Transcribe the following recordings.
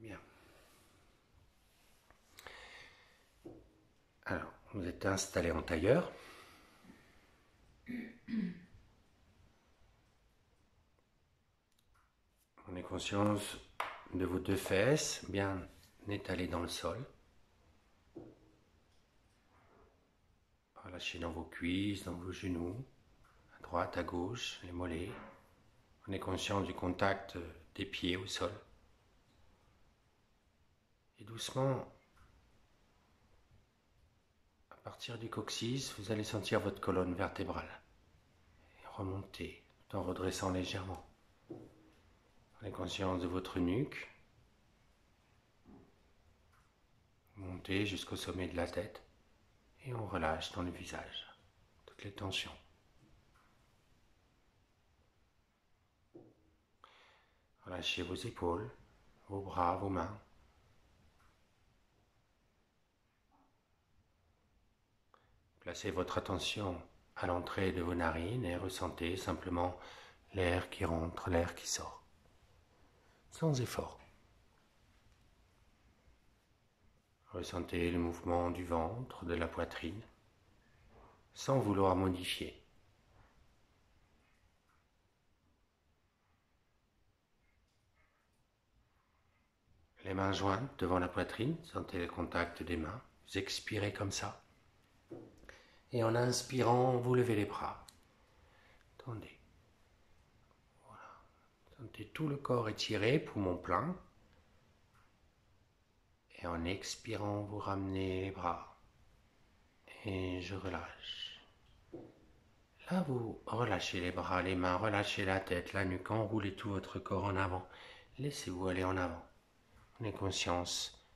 Bien. Alors, vous êtes installé en tailleur. Prenez conscience de vos deux fesses bien étalées dans le sol. Relâchez dans vos cuisses, dans vos genoux, à droite, à gauche, les mollets. Prenez conscience du contact des pieds au sol. Et doucement, à partir du coccyx, vous allez sentir votre colonne vertébrale. Et remonter, tout en redressant légèrement. Prenez conscience de votre nuque. Montez jusqu'au sommet de la tête. Et on relâche dans le visage toutes les tensions. Relâchez vos épaules, vos bras, vos mains. Placez votre attention à l'entrée de vos narines et ressentez simplement l'air qui rentre, l'air qui sort, sans effort. Ressentez le mouvement du ventre, de la poitrine, sans vouloir modifier. Les mains jointes devant la poitrine, sentez le contact des mains, vous expirez comme ça. Et en inspirant, vous levez les bras. Tendez. Voilà. Sentez tout le corps étiré, poumon plein. Et en expirant, vous ramenez les bras. Et je relâche. Là, vous relâchez les bras, les mains, relâchez la tête, la nuque, enroulez tout votre corps en avant. Laissez-vous aller en avant. Prenez conscience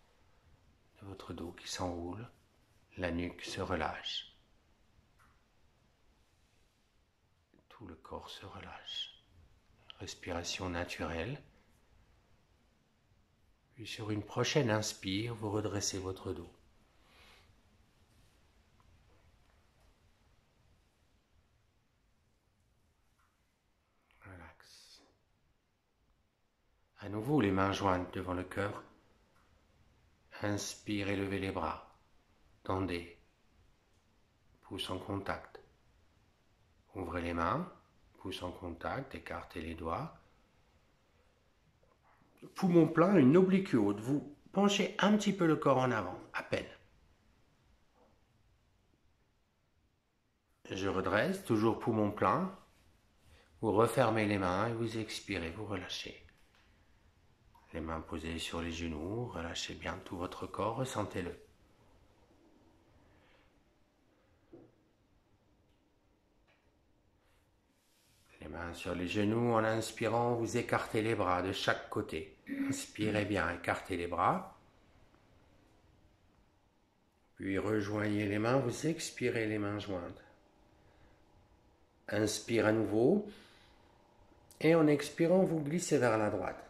de votre dos qui s'enroule. La nuque se relâche. Tout le corps se relâche. Respiration naturelle. Puis sur une prochaine inspire, vous redressez votre dos. Relax. À nouveau, les mains jointes devant le cœur. Inspirez, levez les bras. Tendez. Pouce en contact. Ouvrez les mains. Pouce en contact. Écartez les doigts. Poumon plein, une oblique haute. Vous penchez un petit peu le corps en avant, à peine. Je redresse, toujours poumon plein. Vous refermez les mains et vous expirez, vous relâchez. Les mains posées sur les genoux, relâchez bien tout votre corps, ressentez-le. Les mains sur les genoux, en inspirant, vous écartez les bras de chaque côté. Inspirez bien, écartez les bras. Puis rejoignez les mains, vous expirez les mains jointes. Inspire à nouveau. Et en expirant, vous glissez vers la droite.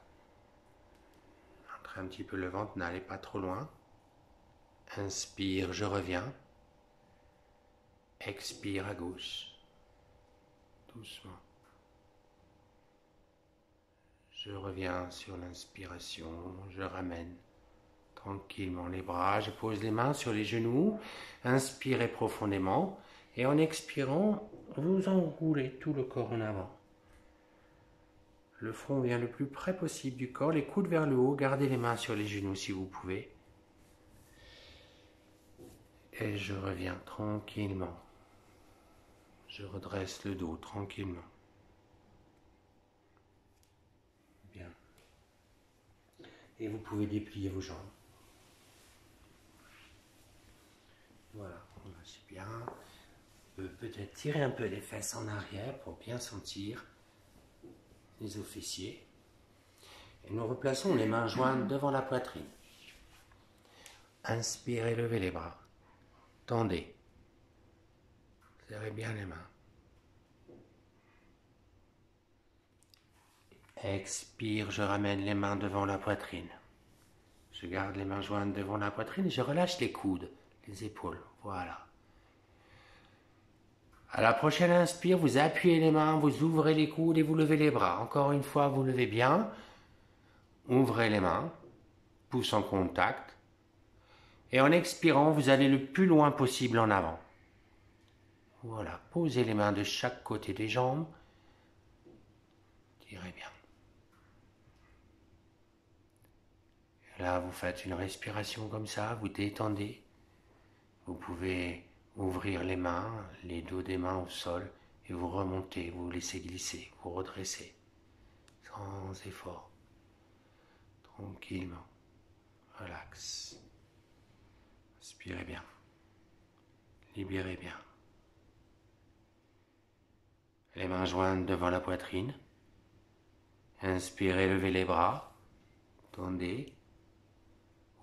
Entrez un petit peu le ventre, n'allez pas trop loin. Inspire, je reviens. Expire à gauche. Doucement. Je reviens sur l'inspiration, je ramène tranquillement les bras, je pose les mains sur les genoux, inspirez profondément et en expirant, vous enroulez tout le corps en avant. Le front vient le plus près possible du corps, les coudes vers le haut, gardez les mains sur les genoux si vous pouvez. Et je reviens tranquillement. Je redresse le dos tranquillement. Bien. Et vous pouvez déplier vos jambes. Voilà, c'est bien. Peut-être tirer un peu les fesses en arrière pour bien sentir les os fessiers. Et nous replaçons les mains jointes devant la poitrine. Inspirez, levez les bras. Tendez. Serrez bien les mains. Expire, je ramène les mains devant la poitrine. Je garde les mains jointes devant la poitrine et je relâche les coudes, les épaules. Voilà. À la prochaine inspire, vous appuyez les mains, vous ouvrez les coudes et vous levez les bras. Encore une fois, vous levez bien. Ouvrez les mains. pouce en contact. Et en expirant, vous allez le plus loin possible en avant. Voilà, posez les mains de chaque côté des jambes. Tirez bien. Et là, vous faites une respiration comme ça, vous détendez. Vous pouvez ouvrir les mains, les dos des mains au sol, et vous remontez, vous laissez glisser, vous redressez, sans effort, tranquillement, relax. Inspirez bien, libérez bien. Les mains jointes devant la poitrine. Inspirez, levez les bras, tendez,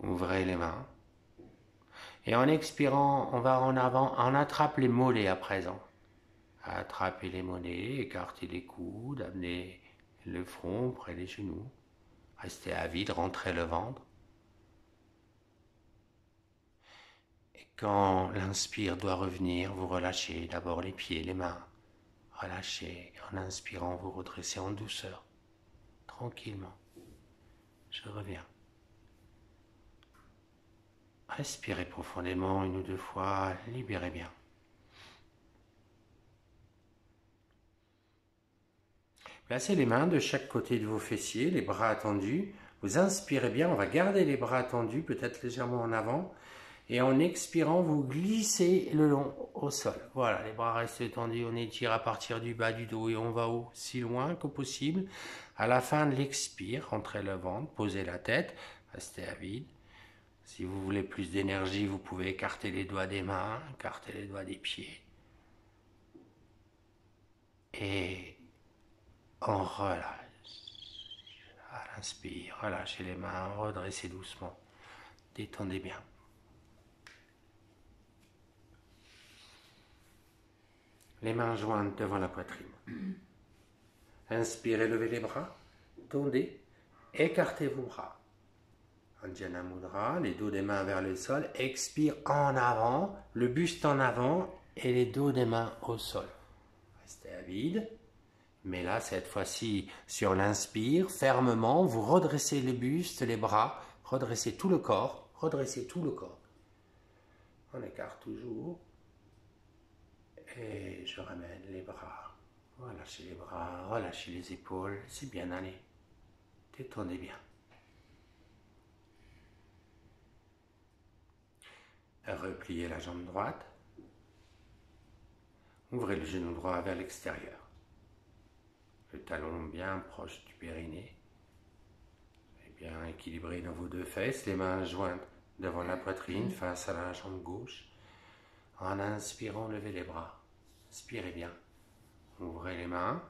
ouvrez les mains. Et en expirant, on va en avant, on attrape les mollets à présent. Attrapez les mollets, écartez les coudes, amenez le front près des genoux. Restez à vide, rentrez le ventre. Et quand l'inspire doit revenir, vous relâchez d'abord les pieds, les mains. Relâchez. En inspirant, vous redressez en douceur, tranquillement. Je reviens. Respirez profondément 1 ou 2 fois, libérez bien. Placez les mains de chaque côté de vos fessiers, les bras tendus. Vous inspirez bien, on va garder les bras tendus, peut-être légèrement en avant. Et en expirant, vous glissez le long au sol. Voilà, les bras restent tendus, on étire à partir du bas du dos et on va aussi loin que possible. À la fin de l'expire, rentrez le ventre, posez la tête, restez à vide. Si vous voulez plus d'énergie, vous pouvez écarter les doigts des mains, écarter les doigts des pieds. Et on relâche. À l'inspire, relâchez les mains, redressez doucement. Détendez bien. Les mains jointes devant la poitrine. Inspirez, levez les bras, tendez, écartez vos bras. Anjana Mudra, les dos des mains vers le sol, expire en avant, le buste en avant et les dos des mains au sol. Restez à vide, mais là, cette fois-ci, sur l'inspire, fermement, vous redressez les bustes, les bras, redressez tout le corps, redressez tout le corps. On écarte toujours. Et je ramène les bras, relâchez les bras, relâchez les épaules, c'est bien, allez, détendez bien. Repliez la jambe droite, ouvrez le genou droit vers l'extérieur, le talon bien proche du périnée, et bien équilibré dans vos 2 fesses, les mains jointes devant la poitrine face à la jambe gauche. En inspirant, levez les bras. Inspirez bien. Ouvrez les mains.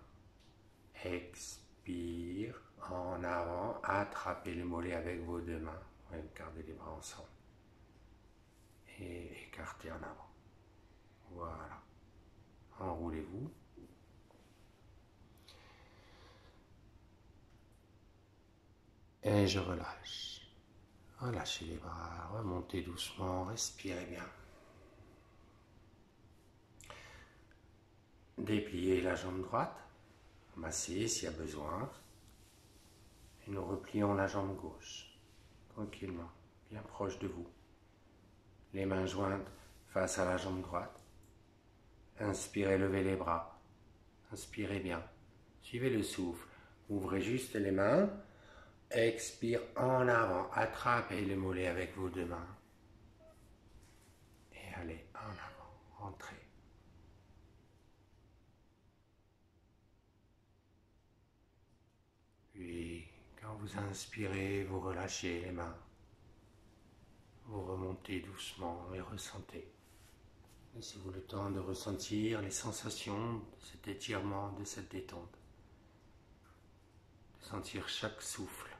Expire en avant. Attrapez les mollets avec vos 2 mains. Gardez les bras ensemble. Et écartez en avant. Voilà. Enroulez-vous. Et je relâche. Relâchez les bras. Remontez doucement. Respirez bien. Dépliez la jambe droite, massez s'il y a besoin, et nous replions la jambe gauche, tranquillement, bien proche de vous. Les mains jointes face à la jambe droite. Inspirez, levez les bras, inspirez bien, suivez le souffle, ouvrez juste les mains, expire en avant, attrapez les mollets avec vos 2 mains, et allez en avant, rentrez. Puis, quand vous inspirez, vous relâchez les mains. Vous remontez doucement et ressentez. Laissez-vous le temps de ressentir les sensations de cet étirement, de cette détente. De sentir chaque souffle.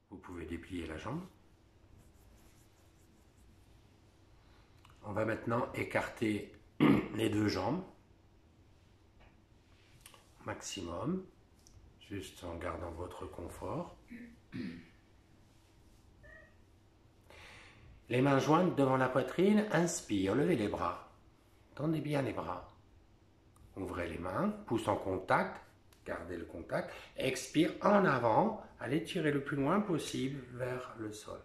Vous pouvez déplier la jambe. On va maintenant écarter les 2 jambes. Maximum, juste en gardant votre confort. Les mains jointes devant la poitrine, inspire, levez les bras. Tendez bien les bras. Ouvrez les mains, pouce en contact, Gardez le contact. Expire en avant. Allez tirer le plus loin possible vers le sol.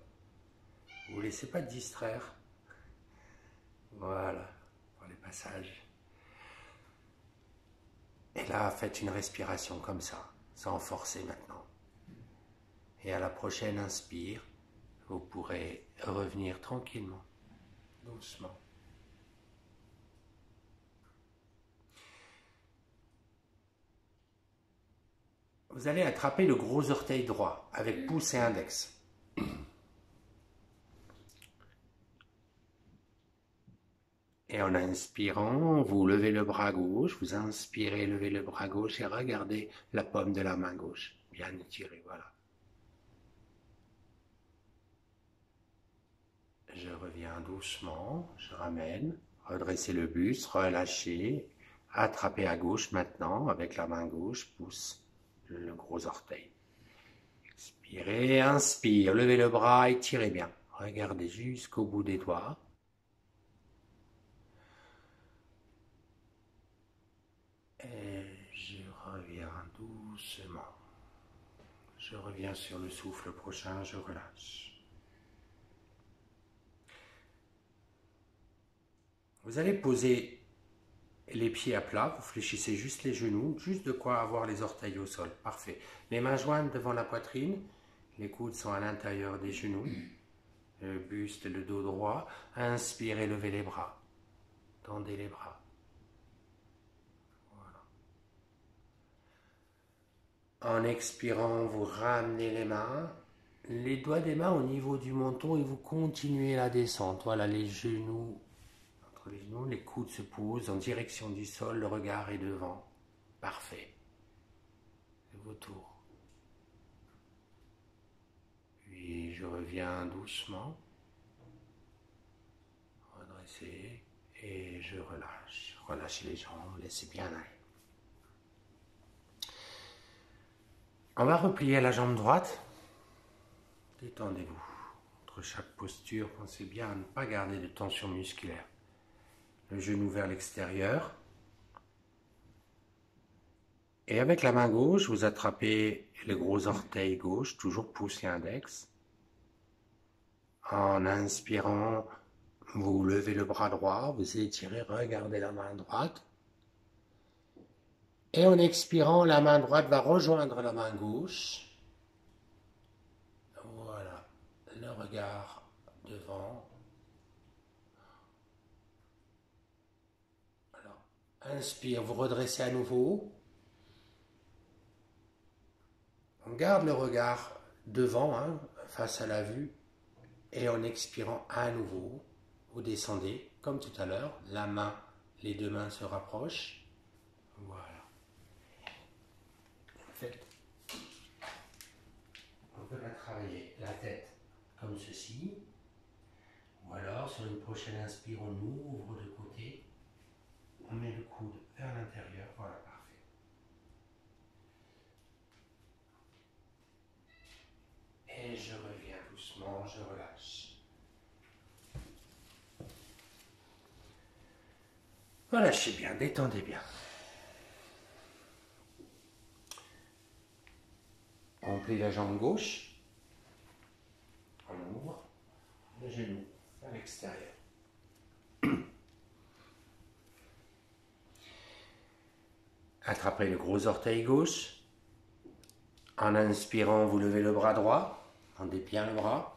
Vous ne laissez pas distraire. Voilà, pour les passages. Et là, faites une respiration comme ça, sans forcer maintenant. Et à la prochaine inspire, vous pourrez revenir tranquillement, doucement. Vous allez attraper le gros orteil droit avec pouce et index. Et en inspirant, vous levez le bras gauche, vous inspirez, levez le bras gauche et regardez la paume de la main gauche. Bien étirée, voilà. Je reviens doucement, je ramène, redressez le buste, relâchez, attrapez à gauche maintenant avec la main gauche, pouce le gros orteil. Expirez, inspire, levez le bras, étirez bien. Regardez jusqu'au bout des doigts. Et je reviens doucement. Je reviens sur le souffle prochain, je relâche. Vous allez poser les pieds à plat, vous fléchissez juste les genoux, juste de quoi avoir les orteils au sol. Parfait. Les mains jointes devant la poitrine, les coudes sont à l'intérieur des genoux, le buste et le dos droit. Inspirez, levez les bras, tendez les bras. En expirant, vous ramenez les doigts des mains au niveau du menton et vous continuez la descente. Voilà, les genoux, entre les genoux, les coudes se posent en direction du sol, le regard est devant. Parfait. C'est vos tours. Puis je reviens doucement, redressez et je relâche. Relâchez les jambes, laissez bien aller. On va replier la jambe droite. Détendez-vous. Entre chaque posture, pensez bien à ne pas garder de tension musculaire. Le genou vers l'extérieur. Et avec la main gauche, vous attrapez le gros orteil gauche, toujours pouce et index. En inspirant, vous levez le bras droit, vous étirez, regardez la main droite. Et en expirant, la main droite va rejoindre la main gauche. Voilà, le regard devant. Alors, inspire, vous redressez à nouveau. On garde le regard devant, face à la vue. Et en expirant à nouveau, vous descendez, comme tout à l'heure, les deux mains se rapprochent. Voilà. En fait, on peut la travailler la tête comme ceci, ou alors sur une prochaine inspire, on ouvre de côté, on met le coude vers l'intérieur, voilà, parfait. Et je reviens doucement, je relâche. Relâchez bien, détendez bien. On plie la jambe gauche, on ouvre le genou à l'extérieur. Attrapez le gros orteil gauche. En inspirant, vous levez le bras droit, tendez bien le bras.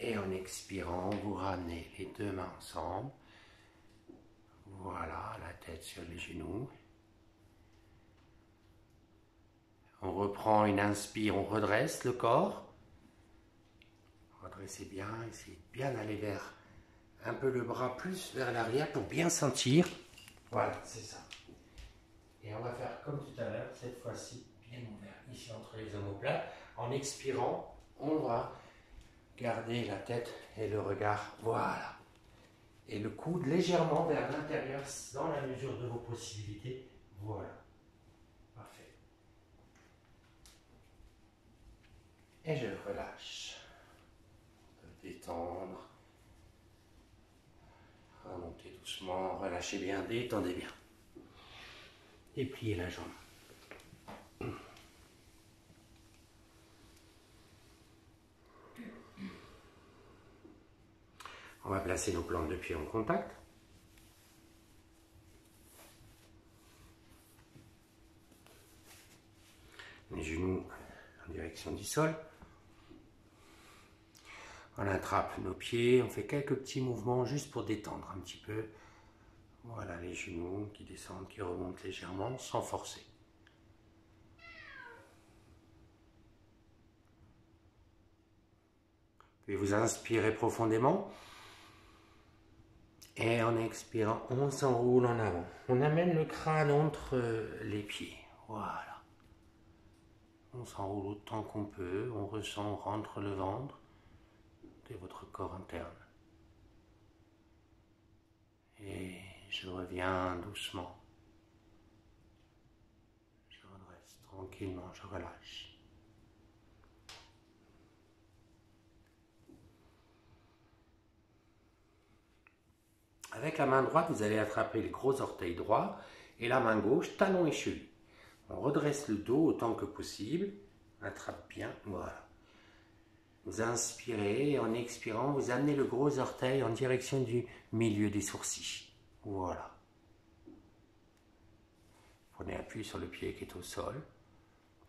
Et en expirant, vous ramenez les deux mains ensemble. Voilà, la tête sur les genoux. On reprend une inspire, on redresse le corps. Redressez bien, essayez de bien aller vers un peu le bras plus vers l'arrière pour bien sentir. Voilà, c'est ça. Et on va faire comme tout à l'heure, cette fois-ci, bien ouvert, ici entre les omoplates. En expirant, on va garder la tête et le regard, voilà. Et le coude légèrement vers l'intérieur, dans la mesure de vos possibilités, voilà. Parfait. Et je relâche. Détendre. Remontez doucement, relâchez bien, détendez bien. et pliez la jambe. On va placer nos plantes de pied en contact. Les genoux en direction du sol. On attrape nos pieds, on fait quelques petits mouvements juste pour détendre un petit peu. Voilà, les genoux qui descendent, qui remontent légèrement sans forcer. Puis vous inspirez profondément. Et en expirant, on s'enroule en avant. On amène le crâne entre les pieds. Voilà. On s'enroule autant qu'on peut. On ressent, on rentre le ventre de votre corps interne. Et je reviens doucement. Je redresse tranquillement, je relâche. Avec la main droite, vous allez attraper les gros orteils droits et la main gauche, talon et cheville. On redresse le dos autant que possible. Attrape bien, voilà. Vous inspirez et en expirant, vous amenez le gros orteil en direction du milieu des sourcils. Voilà. Prenez appui sur le pied qui est au sol.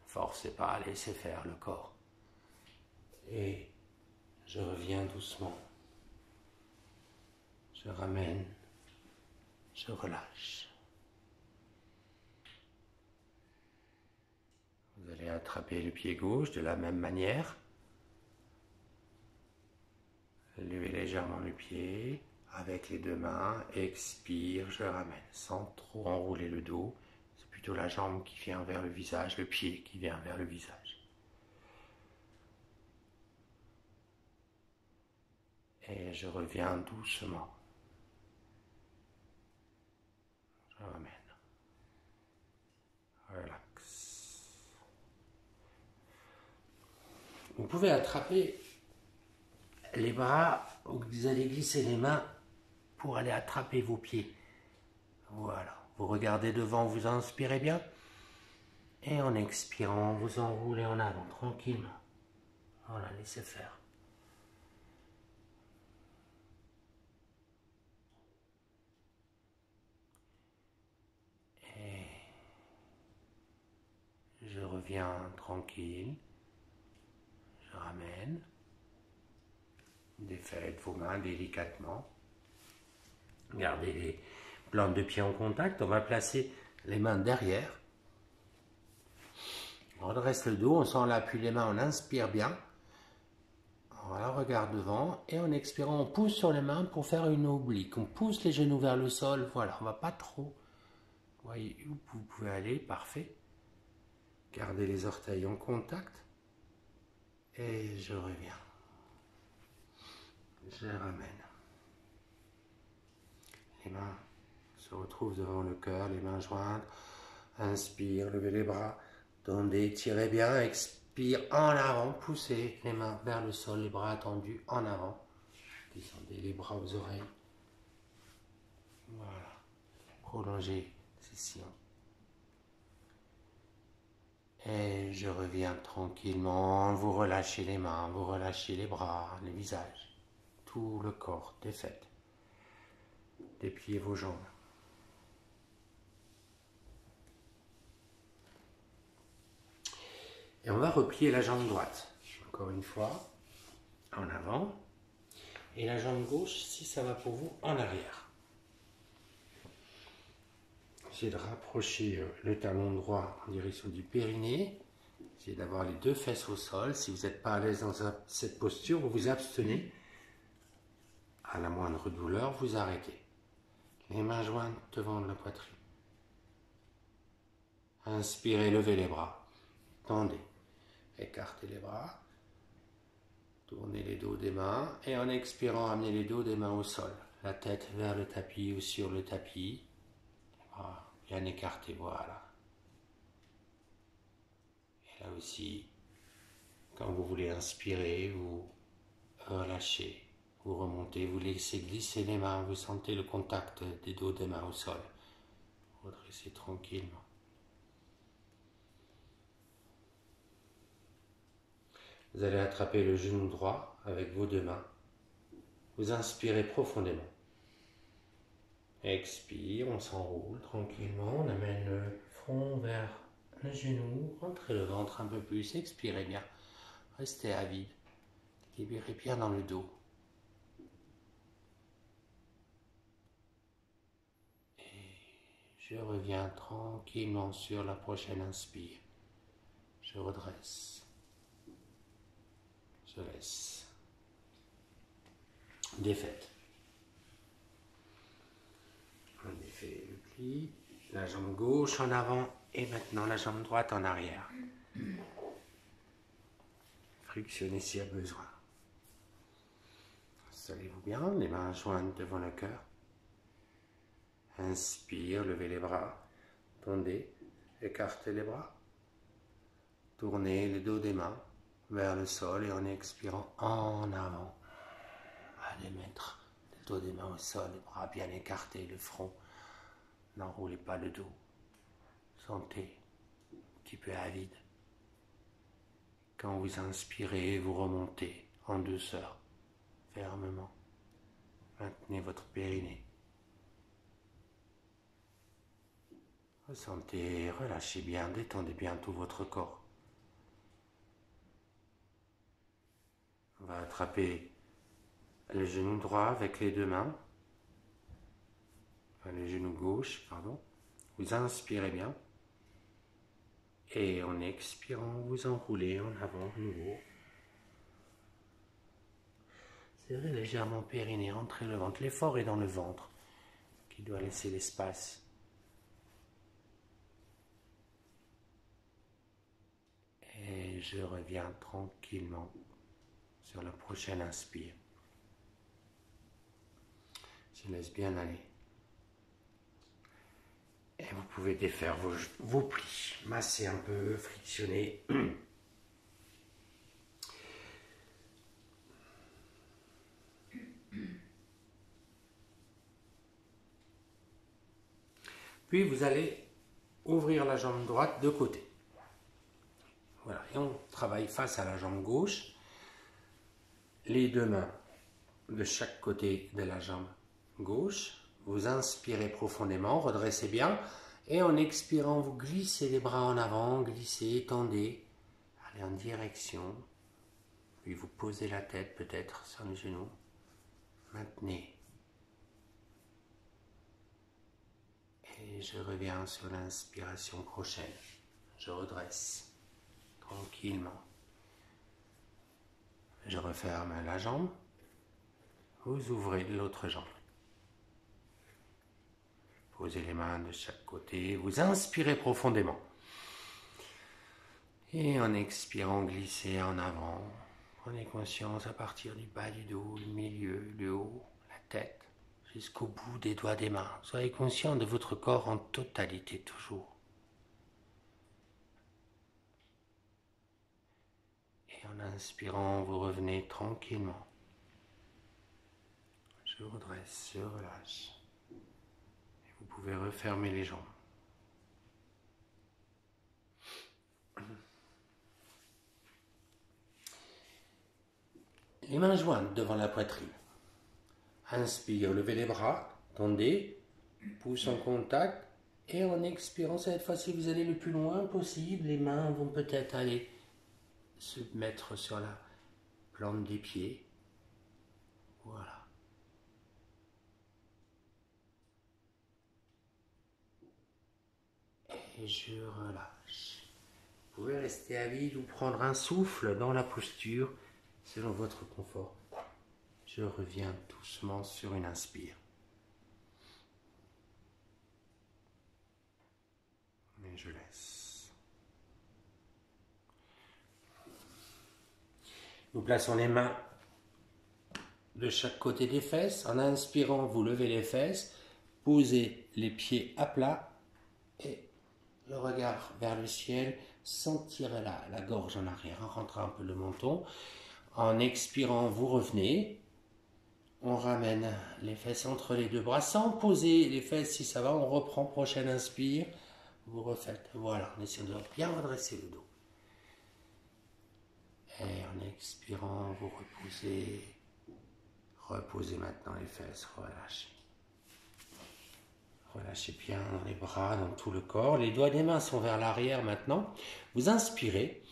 Forcez pas, laissez faire le corps. Et je reviens doucement. Je ramène, je relâche. Vous allez attraper le pied gauche de la même manière. Levez légèrement le pied avec les deux mains. Expire, je ramène sans trop enrouler le dos. C'est plutôt la jambe qui vient vers le visage, le pied qui vient vers le visage. Et je reviens doucement. Je ramène. Relax. Vous pouvez attraper les bras, vous allez glisser les mains pour aller attraper vos pieds. Voilà. Vous regardez devant, vous inspirez bien. Et en expirant, vous enroulez en avant tranquillement. Voilà, laissez faire. Et je reviens tranquille. Je ramène. Défaites vos mains délicatement. Gardez les plantes de pied en contact. On va placer les mains derrière. On redresse le dos, on sent l'appui des mains, on inspire bien. Voilà, regarde devant. Et en expirant, on pousse sur les mains pour faire une oblique. On pousse les genoux vers le sol. Voilà, on ne va pas trop. Vous voyez où vous pouvez aller, parfait. Gardez les orteils en contact. Et je reviens. Je ramène. Les mains se retrouvent devant le cœur, les mains jointes. Inspire, levez les bras. Tendez, tirez bien. Expire en avant. Poussez les mains vers le sol, les bras tendus en avant. Descendez les bras aux oreilles. Voilà. Prolongez ces sillons. Et je reviens tranquillement. Vous relâchez les mains, vous relâchez les bras, le visage. Tout le corps défait. Dépliez vos jambes. Et on va replier la jambe droite. Encore une fois, en avant. Et la jambe gauche, si ça va pour vous, en arrière. Essayez de rapprocher le talon droit en direction du périnée. Essayez d'avoir les deux fesses au sol. Si vous n'êtes pas à l'aise dans cette posture, vous vous abstenez. À la moindre douleur, vous arrêtez. Les mains jointes devant la poitrine. Inspirez, levez les bras. Tendez. Écartez les bras. Tournez les dos des mains. Et en expirant, amenez les dos des mains au sol. La tête vers le tapis ou sur le tapis. Les bras bien écartés, voilà. Et là aussi, quand vous voulez inspirer, vous relâchez. Vous remontez, vous laissez glisser les mains, vous sentez le contact des dos des mains au sol. Redressez tranquillement. Vous allez attraper le genou droit avec vos deux mains. Vous inspirez profondément. Expire, on s'enroule tranquillement. On amène le front vers le genou. Rentrez le ventre un peu plus. Expirez bien. Restez à vide. Libérez bien dans le dos. Je reviens tranquillement sur la prochaine inspire. Je redresse. Je laisse. Défaite. On défait le pli. La jambe gauche en avant et maintenant la jambe droite en arrière. Frictionnez s'il y a besoin. Installez-vous bien, les mains jointes devant le cœur. Inspire, levez les bras, tendez, écartez les bras. Tournez le dos des mains vers le sol et en expirant en avant. Allez mettre le dos des mains au sol, les bras bien écartés, le front. N'enroulez pas le dos. Sentez un petit peu à vide. Quand vous inspirez, vous remontez en douceur, fermement. Maintenez votre périnée. Ressentez, relâchez bien, détendez bien tout votre corps. On va attraper le genou droit avec les deux mains. Enfin, le genou gauche, pardon. Vous inspirez bien. Et en expirant, vous enroulez en avant de nouveau. Serrez légèrement périnée, rentrez le ventre. L'effort est dans le ventre qui doit laisser l'espace. Et je reviens tranquillement sur la prochaine inspire. Je laisse bien aller. Et vous pouvez défaire vos plis, masser un peu, frictionner. Puis vous allez ouvrir la jambe droite de côté. Voilà, et on travaille face à la jambe gauche. Les deux mains de chaque côté de la jambe gauche. Vous inspirez profondément, redressez bien. Et en expirant, vous glissez les bras en avant, glissez, étendez. Allez en direction. Puis vous posez la tête peut-être sur les genoux. Maintenez. Et je reviens sur l'inspiration prochaine. Je redresse tranquillement. Je referme la jambe. Vous ouvrez l'autre jambe. Posez les mains de chaque côté. Vous inspirez profondément. Et en expirant, glissez en avant. Prenez conscience à partir du bas du dos, le milieu, le haut, la tête, jusqu'au bout des doigts des mains. Soyez conscient de votre corps en totalité toujours. Et en inspirant, vous revenez tranquillement. Je redresse, je relâche. Et vous pouvez refermer les jambes. Les mains jointes devant la poitrine. Inspire, levez les bras, tendez, pouce en contact. Et en expirant, cette fois-ci, vous allez le plus loin possible. Les mains vont peut-être aller se mettre sur la plante des pieds. Voilà. Et je relâche. Vous pouvez rester à vide ou prendre un souffle dans la posture selon votre confort. Je reviens doucement sur une inspire. Et je laisse. Nous plaçons les mains de chaque côté des fesses. En inspirant, vous levez les fesses, posez les pieds à plat et le regard vers le ciel, sentirez la gorge en arrière, rentrez un peu le menton. En expirant, vous revenez. On ramène les fesses entre les deux bras sans poser les fesses si ça va. On reprend, prochaine inspire. Vous refaites. Voilà, on essaie de bien redresser le dos. Et en expirant, vous reposez. Reposez maintenant les fesses, relâchez. Relâchez bien dans les bras, dans tout le corps. Les doigts des mains sont vers l'arrière maintenant. Vous inspirez.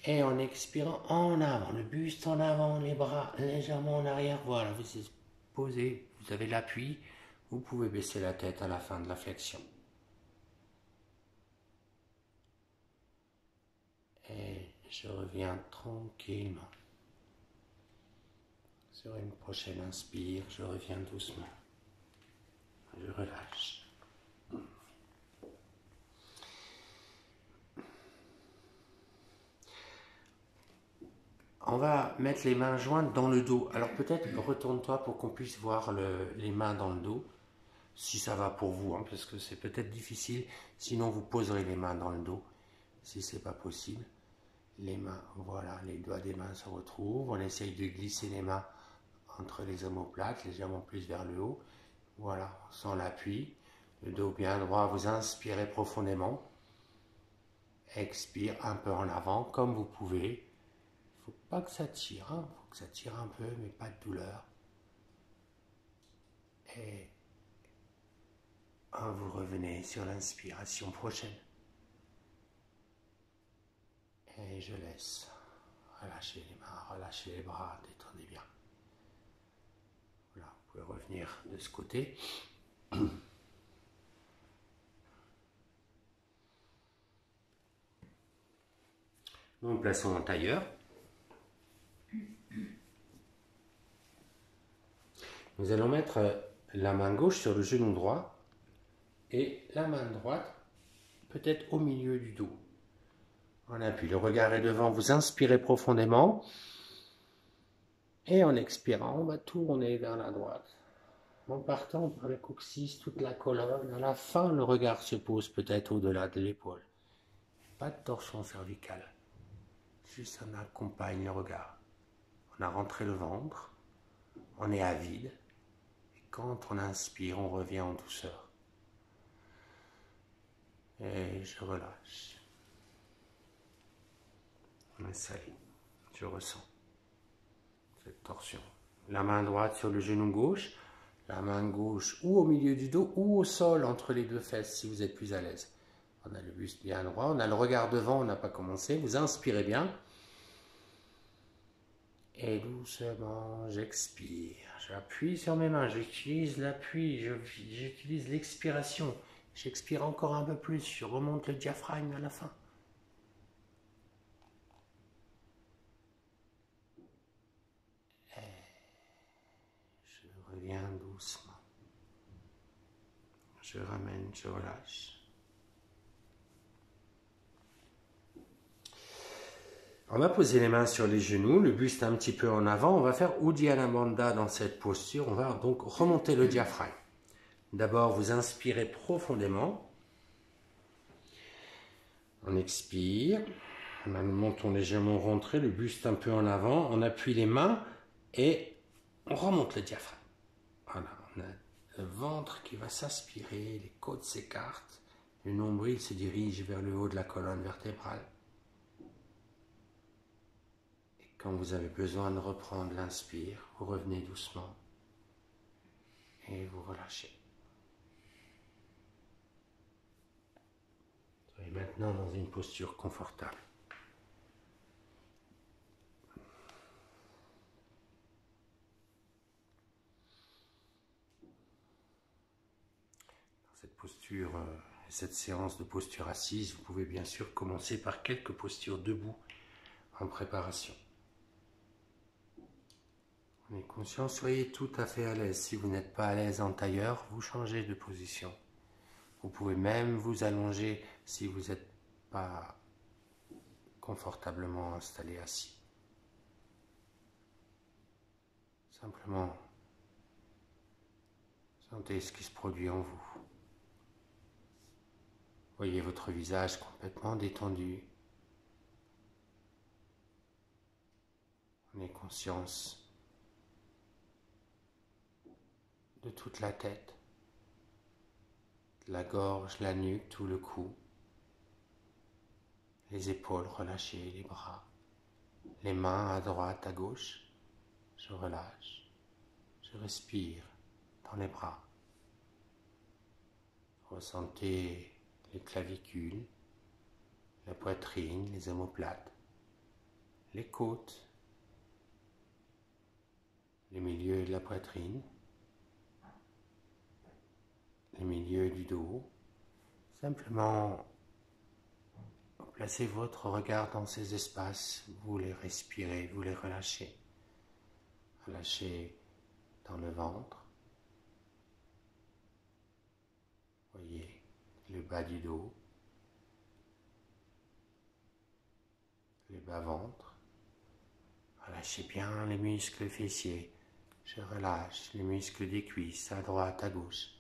Et en expirant, en avant, le buste en avant, les bras légèrement en arrière. Voilà, vous êtes posé, vous avez l'appui. Vous pouvez baisser la tête à la fin de la flexion. Et je reviens tranquillement. Sur une prochaine inspire, je reviens doucement. Je relâche. On va mettre les mains jointes dans le dos. Alors peut-être retourne-toi pour qu'on puisse voir les mains dans le dos. Si ça va pour vous, hein, parce que c'est peut-être difficile. Sinon vous poserez les mains dans le dos. Si c'est pas possible. Les mains, voilà, les doigts des mains se retrouvent. On essaye de glisser les mains entre les omoplates, légèrement plus vers le haut. Voilà, sans l'appui. Le dos bien droit, vous inspirez profondément. Expire un peu en avant, comme vous pouvez. Il ne faut pas que ça tire, hein. Faut que ça tire un peu, mais pas de douleur. Et vous revenez sur l'inspiration prochaine. Et je laisse. Relâchez les mains, relâchez les bras, détendez bien. Voilà, vous pouvez revenir de ce côté. Nous plaçons en tailleur. Nous allons mettre la main gauche sur le genou droit et la main droite peut-être au milieu du dos. On appuie, le regard est devant, vous inspirez profondément et en expirant, on va tourner vers la droite. En partant par le coccyx, toute la colonne, à la fin, le regard se pose peut-être au-delà de l'épaule. Pas de torsion cervicale, juste on accompagne le regard. On a rentré le ventre, on est à vide, et quand on inspire, on revient en douceur. Et je relâche. Et ça y est, je ressens cette torsion. La main droite sur le genou gauche, la main gauche ou au milieu du dos ou au sol entre les deux fesses si vous êtes plus à l'aise. On a le buste bien droit, on a le regard devant, on n'a pas commencé. Vous inspirez bien. Et doucement, j'expire. J'appuie sur mes mains, j'utilise l'appui, j'utilise l'expiration. J'expire encore un peu plus, je remonte le diaphragme à la fin. Je reviens doucement. Je ramène, je relâche. On va poser les mains sur les genoux, le buste un petit peu en avant. On va faire Uddiyana Bandha dans cette posture. On va donc remonter le diaphragme. D'abord, vous inspirez profondément. On expire. On a le menton légèrement rentré, le buste un peu en avant. On appuie les mains et on remonte le diaphragme. Voilà, on a le ventre qui va s'aspirer, les côtes s'écartent, le nombril se dirige vers le haut de la colonne vertébrale. Et quand vous avez besoin de reprendre l'inspire, vous revenez doucement et vous relâchez. Vous êtes maintenant dans une posture confortable. Cette séance de posture assise, vous pouvez bien sûr commencer par quelques postures debout en préparation. On est conscient, soyez tout à fait à l'aise. Si vous n'êtes pas à l'aise en tailleur, vous changez de position. Vous pouvez même vous allonger si vous n'êtes pas confortablement installé assis. Simplement, sentez ce qui se produit en vous. Voyez votre visage complètement détendu. On est conscience de toute la tête, de la gorge, la nuque, tout le cou, les épaules relâchées, les bras. Les mains à droite, à gauche. Je relâche. Je respire dans les bras. Ressentez les clavicules, la poitrine, les omoplates, les côtes, les milieux de la poitrine, les milieux du dos. Simplement, placez votre regard dans ces espaces, vous les respirez, vous les relâchez. Relâchez dans le ventre. Voyez le bas du dos, le bas-ventre. Relâchez bien les muscles fessiers. Je relâche les muscles des cuisses à droite, à gauche,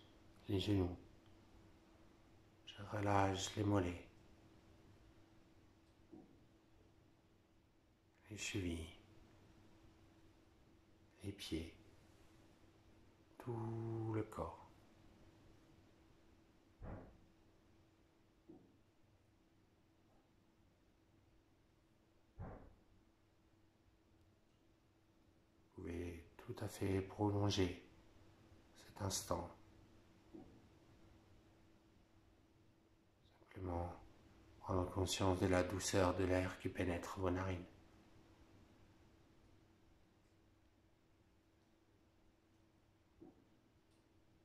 les genoux. Je relâche les mollets, les chevilles, les pieds, tout le corps. Vous pouvez tout à fait prolonger cet instant. Simplement prendre conscience de la douceur de l'air qui pénètre vos narines.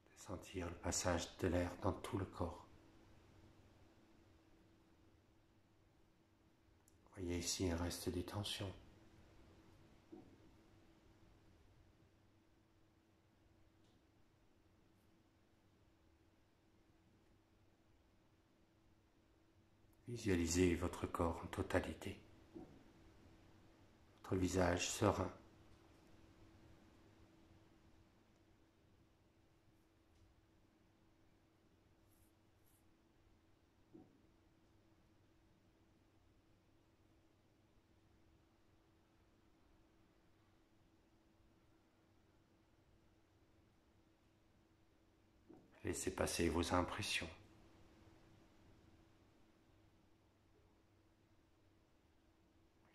De sentir le passage de l'air dans tout le corps. Voyez ici il reste des tensions. Visualisez votre corps en totalité. Votre visage serein. Laissez passer vos impressions.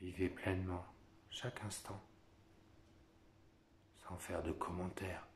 Vivez pleinement chaque instant, sans faire de commentaires.